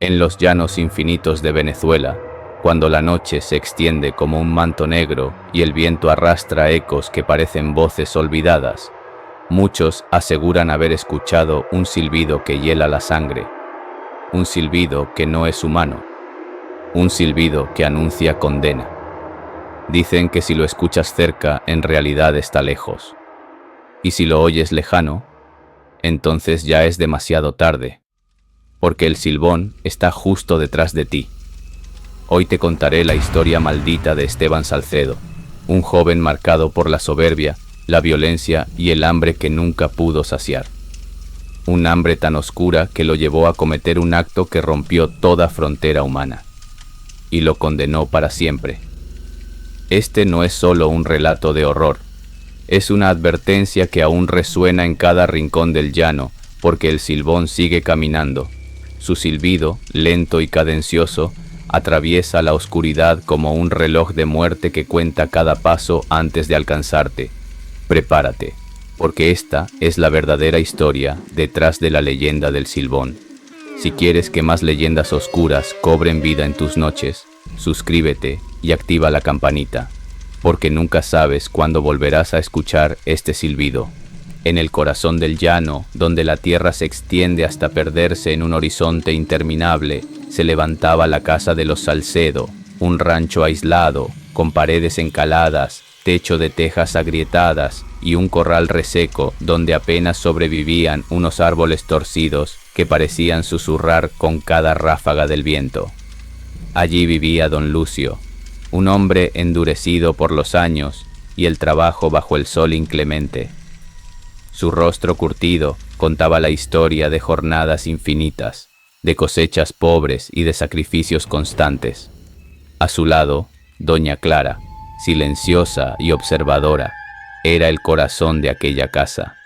En los llanos infinitos de Venezuela, cuando la noche se extiende como un manto negro y el viento arrastra ecos que parecen voces olvidadas, muchos aseguran haber escuchado un silbido que hiela la sangre, un silbido que no es humano, un silbido que anuncia condena. Dicen que si lo escuchas cerca, en realidad está lejos, y si lo oyes lejano, entonces ya es demasiado tarde, porque el silbón está justo detrás de ti. Hoy te contaré la historia maldita de Esteban Salcedo, un joven marcado por la soberbia, la violencia y el hambre que nunca pudo saciar. Un hambre tan oscura que lo llevó a cometer un acto que rompió toda frontera humana, y lo condenó para siempre. Este no es solo un relato de horror, es una advertencia que aún resuena en cada rincón del llano, porque el silbón sigue caminando. Su silbido, lento y cadencioso, atraviesa la oscuridad como un reloj de muerte que cuenta cada paso antes de alcanzarte. Prepárate, porque esta es la verdadera historia detrás de la leyenda del silbón. Si quieres que más leyendas oscuras cobren vida en tus noches, suscríbete y activa la campanita, porque nunca sabes cuándo volverás a escuchar este silbido. En el corazón del llano, donde la tierra se extiende hasta perderse en un horizonte interminable, se levantaba la casa de los Salcedo, un rancho aislado, con paredes encaladas, techo de tejas agrietadas y un corral reseco donde apenas sobrevivían unos árboles torcidos que parecían susurrar con cada ráfaga del viento. Allí vivía don Lucio, un hombre endurecido por los años y el trabajo bajo el sol inclemente. Su rostro curtido contaba la historia de jornadas infinitas, de cosechas pobres y de sacrificios constantes. A su lado, doña Clara, silenciosa y observadora, era el corazón de aquella casa,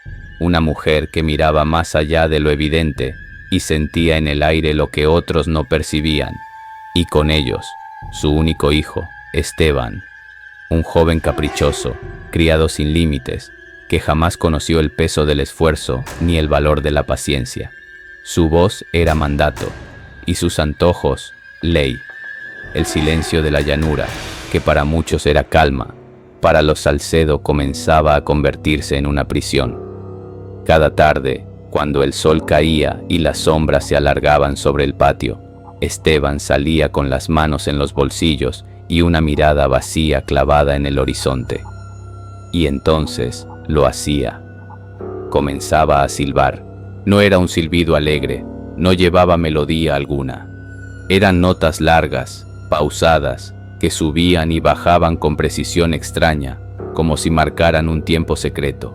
una mujer que miraba más allá de lo evidente y sentía en el aire lo que otros no percibían, y con ellos, su único hijo, Esteban, un joven caprichoso, criado sin límites, que jamás conoció el peso del esfuerzo ni el valor de la paciencia. Su voz era mandato, y sus antojos, ley. El silencio de la llanura, que para muchos era calma, para los Salcedo comenzaba a convertirse en una prisión. Cada tarde, cuando el sol caía y las sombras se alargaban sobre el patio, Esteban salía con las manos en los bolsillos y una mirada vacía clavada en el horizonte. Y entonces lo hacía. Comenzaba a silbar. No era un silbido alegre, no llevaba melodía alguna. Eran notas largas, pausadas, que subían y bajaban con precisión extraña, como si marcaran un tiempo secreto.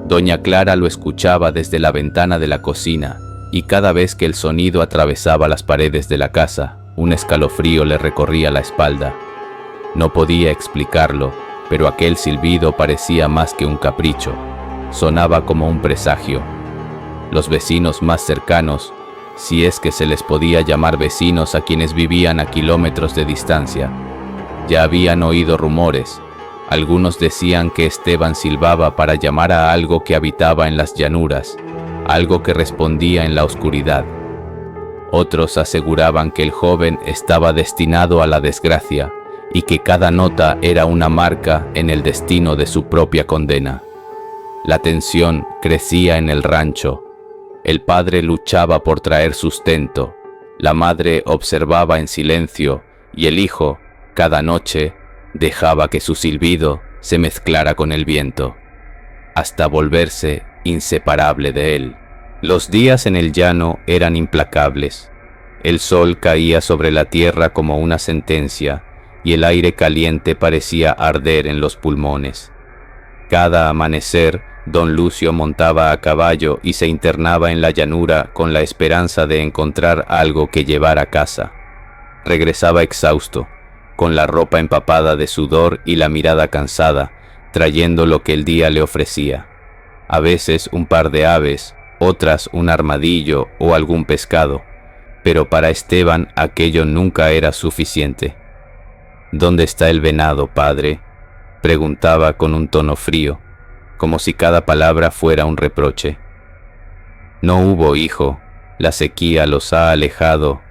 Doña Clara lo escuchaba desde la ventana de la cocina, y cada vez que el sonido atravesaba las paredes de la casa, un escalofrío le recorría la espalda. No podía explicarlo, pero aquel silbido parecía más que un capricho. Sonaba como un presagio. Los vecinos más cercanos, si es que se les podía llamar vecinos a quienes vivían a kilómetros de distancia, ya habían oído rumores. Algunos decían que Esteban silbaba para llamar a algo que habitaba en las llanuras, algo que respondía en la oscuridad. Otros aseguraban que el joven estaba destinado a la desgracia y que cada nota era una marca en el destino de su propia condena. La tensión crecía en el rancho. El padre luchaba por traer sustento, la madre observaba en silencio y el hijo, cada noche, dejaba que su silbido se mezclara con el viento, hasta volverse inseparable de él. Los días en el llano eran implacables. El sol caía sobre la tierra como una sentencia y el aire caliente parecía arder en los pulmones. Cada amanecer, don Lucio montaba a caballo y se internaba en la llanura con la esperanza de encontrar algo que llevar a casa. Regresaba exhausto, con la ropa empapada de sudor y la mirada cansada, trayendo lo que el día le ofrecía. A veces un par de aves, otras un armadillo o algún pescado, pero para Esteban aquello nunca era suficiente. «¿Dónde está el venado, padre?», preguntaba con un tono frío, como si cada palabra fuera un reproche. «No hubo, hijo, la sequía los ha alejado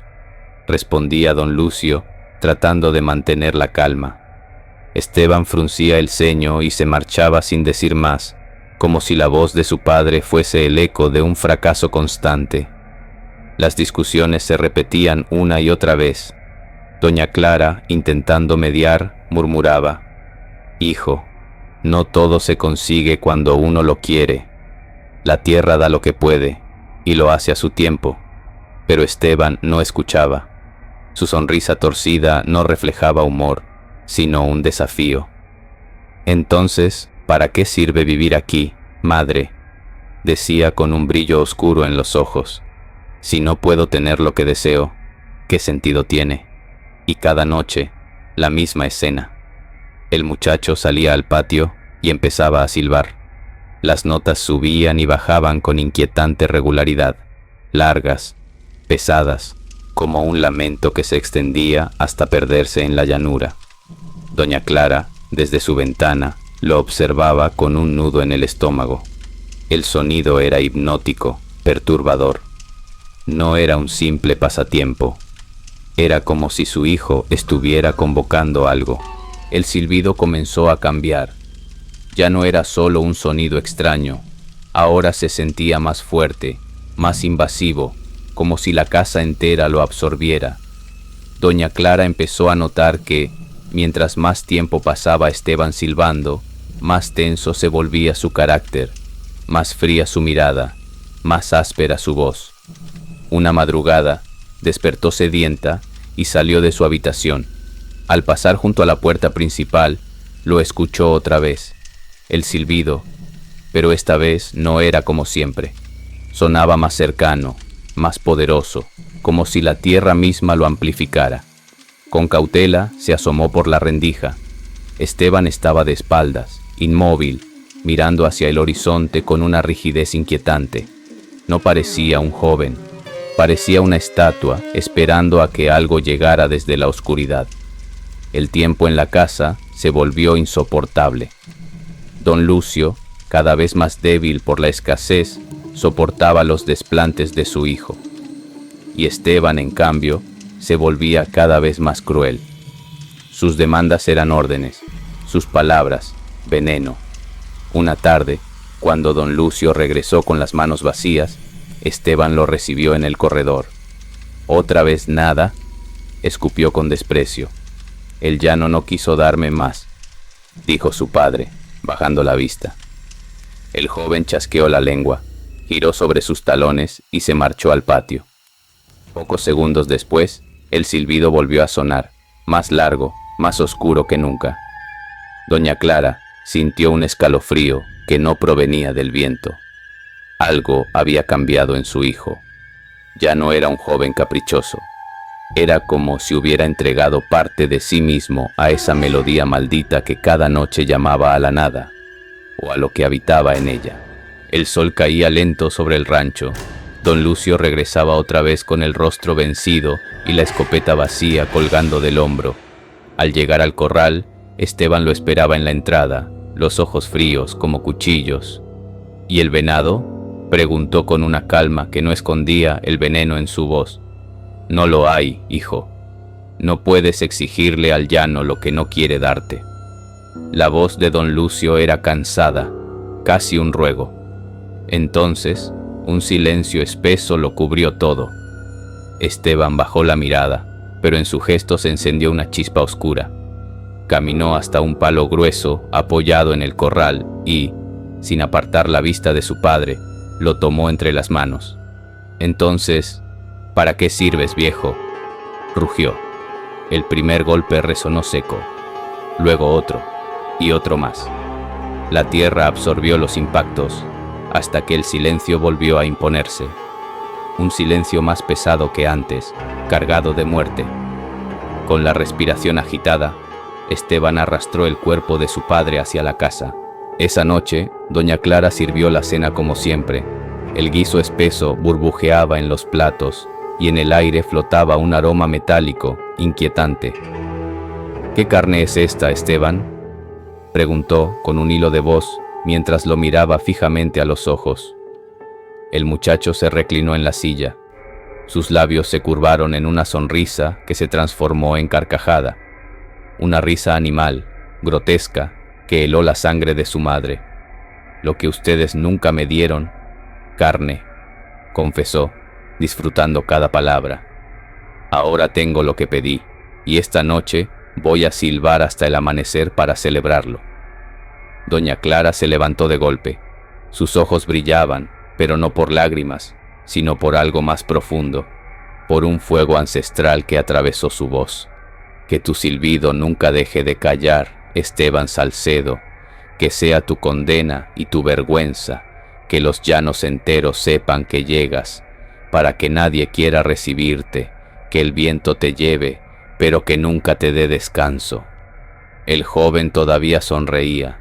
respondía don Lucio, tratando de mantener la calma. Esteban fruncía el ceño y se marchaba sin decir más, como si la voz de su padre fuese el eco de un fracaso constante. Las discusiones se repetían una y otra vez. Doña Clara, intentando mediar, murmuraba: «Hijo, no todo se consigue cuando uno lo quiere. La tierra da lo que puede, y lo hace a su tiempo». Pero Esteban no escuchaba. Su sonrisa torcida no reflejaba humor, sino un desafío. «Entonces, ¿para qué sirve vivir aquí, madre?», decía con un brillo oscuro en los ojos. «Si no puedo tener lo que deseo, ¿qué sentido tiene?». Y cada noche, la misma escena. El muchacho salía al patio y empezaba a silbar. Las notas subían y bajaban con inquietante regularidad, largas, pesadas, como un lamento que se extendía hasta perderse en la llanura. Doña Clara, desde su ventana, lo observaba con un nudo en el estómago. El sonido era hipnótico, perturbador. No era un simple pasatiempo. Era como si su hijo estuviera convocando algo. El silbido comenzó a cambiar. Ya no era solo un sonido extraño. Ahora se sentía más fuerte, más invasivo, como si la casa entera lo absorbiera. Doña Clara empezó a notar que, mientras más tiempo pasaba Esteban silbando, más tenso se volvía su carácter, más fría su mirada, más áspera su voz. Una madrugada, despertó sedienta y salió de su habitación. Al pasar junto a la puerta principal, lo escuchó otra vez, el silbido, pero esta vez no era como siempre. Sonaba más cercano, más poderoso, como si la tierra misma lo amplificara. Con cautela se asomó por la rendija. Esteban estaba de espaldas, inmóvil, mirando hacia el horizonte con una rigidez inquietante. No parecía un joven, parecía una estatua esperando a que algo llegara desde la oscuridad. El tiempo en la casa se volvió insoportable. Don Lucio, cada vez más débil por la escasez, soportaba los desplantes de su hijo. Y Esteban, en cambio, se volvía cada vez más cruel. Sus demandas eran órdenes, sus palabras, veneno. Una tarde, cuando don Lucio regresó con las manos vacías, Esteban lo recibió en el corredor. «¿Otra vez nada?», escupió con desprecio. «El llano no quiso darme más», dijo su padre, bajando la vista. El joven chasqueó la lengua, giró sobre sus talones y se marchó al patio. Pocos segundos después, el silbido volvió a sonar, más largo, más oscuro que nunca. Doña Clara sintió un escalofrío que no provenía del viento. Algo había cambiado en su hijo. Ya no era un joven caprichoso. Era como si hubiera entregado parte de sí mismo a esa melodía maldita que cada noche llamaba a la nada, o a lo que habitaba en ella. El sol caía lento sobre el rancho. Don Lucio regresaba otra vez con el rostro vencido y la escopeta vacía colgando del hombro. Al llegar al corral, Esteban lo esperaba en la entrada, los ojos fríos como cuchillos. «¿Y el venado?», preguntó con una calma que no escondía el veneno en su voz. «No lo hay, hijo. No puedes exigirle al llano lo que no quiere darte». La voz de don Lucio era cansada, casi un ruego. Entonces, un silencio espeso lo cubrió todo. Esteban bajó la mirada, pero en su gesto se encendió una chispa oscura. Caminó hasta un palo grueso apoyado en el corral y, sin apartar la vista de su padre, lo tomó entre las manos. Entonces, «¿Para qué sirves, viejo?», rugió. El primer golpe resonó seco, luego otro y otro más. La tierra absorbió los impactos hasta que el silencio volvió a imponerse. Un silencio más pesado que antes, cargado de muerte. Con la respiración agitada, Esteban arrastró el cuerpo de su padre hacia la casa. Esa noche, doña Clara sirvió la cena como siempre. El guiso espeso burbujeaba en los platos y en el aire flotaba un aroma metálico, inquietante. «¿Qué carne es esta, Esteban?», preguntó con un hilo de voz mientras lo miraba fijamente a los ojos. El muchacho se reclinó en la silla. Sus labios se curvaron en una sonrisa que se transformó en carcajada, una risa animal, grotesca, que heló la sangre de su madre. Lo que ustedes nunca me dieron, carne, confesó, disfrutando cada palabra. Ahora tengo lo que pedí, y esta noche voy a silbar hasta el amanecer para celebrarlo. Doña Clara se levantó de golpe. Sus ojos brillaban, pero no por lágrimas, sino por algo más profundo, por un fuego ancestral que atravesó su voz. Que tu silbido nunca deje de callar, Esteban Salcedo, que sea tu condena y tu vergüenza, que los llanos enteros sepan que llegas, para que nadie quiera recibirte, que el viento te lleve, pero que nunca te dé descanso. El joven todavía sonreía,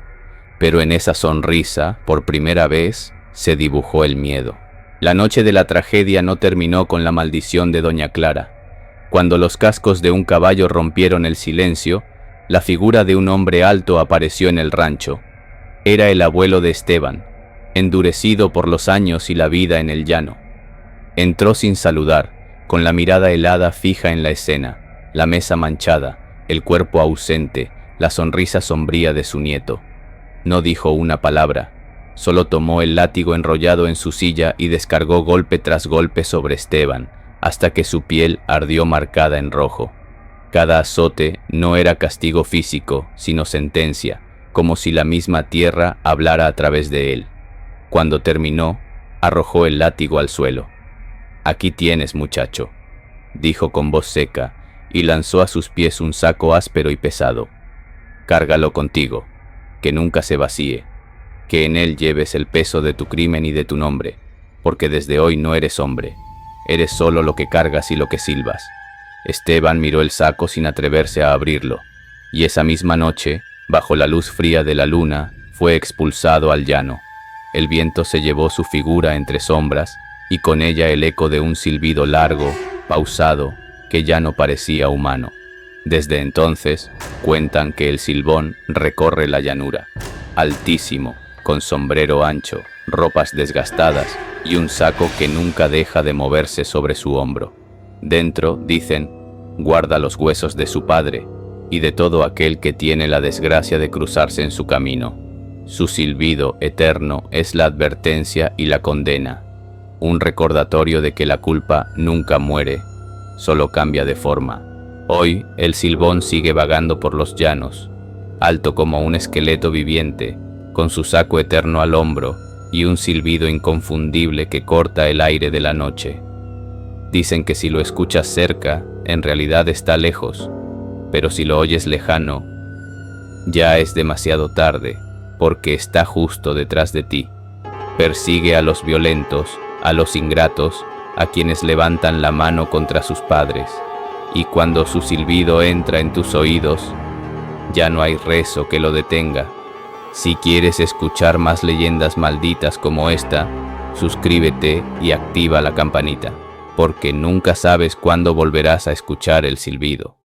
pero en esa sonrisa, por primera vez, se dibujó el miedo. La noche de la tragedia no terminó con la maldición de Doña Clara. Cuando los cascos de un caballo rompieron el silencio, la figura de un hombre alto apareció en el rancho. Era el abuelo de Esteban, endurecido por los años y la vida en el llano. Entró sin saludar, con la mirada helada fija en la escena, la mesa manchada, el cuerpo ausente, la sonrisa sombría de su nieto. No dijo una palabra, solo tomó el látigo enrollado en su silla y descargó golpe tras golpe sobre Esteban, hasta que su piel ardió marcada en rojo. Cada azote no era castigo físico, sino sentencia, como si la misma tierra hablara a través de él. Cuando terminó, arrojó el látigo al suelo. «Aquí tienes, muchacho», dijo con voz seca, y lanzó a sus pies un saco áspero y pesado. «Cárgalo contigo, que nunca se vacíe, que en él lleves el peso de tu crimen y de tu nombre, porque desde hoy no eres hombre, eres solo lo que cargas y lo que silbas». Esteban miró el saco sin atreverse a abrirlo, y esa misma noche, bajo la luz fría de la luna, fue expulsado al llano. El viento se llevó su figura entre sombras, y con ella el eco de un silbido largo, pausado, que ya no parecía humano. Desde entonces, cuentan que el silbón recorre la llanura, altísimo, con sombrero ancho, ropas desgastadas y un saco que nunca deja de moverse sobre su hombro. Dentro, dicen, guarda los huesos de su padre y de todo aquel que tiene la desgracia de cruzarse en su camino. Su silbido eterno es la advertencia y la condena, un recordatorio de que la culpa nunca muere, solo cambia de forma. Hoy el silbón sigue vagando por los llanos, alto como un esqueleto viviente, con su saco eterno al hombro y un silbido inconfundible que corta el aire de la noche. Dicen que si lo escuchas cerca, en realidad está lejos, pero si lo oyes lejano, ya es demasiado tarde, porque está justo detrás de ti. Persigue a los violentos, a los ingratos, a quienes levantan la mano contra sus padres, y cuando su silbido entra en tus oídos, ya no hay rezo que lo detenga. Si quieres escuchar más leyendas malditas como esta, suscríbete y activa la campanita, porque nunca sabes cuándo volverás a escuchar el silbido.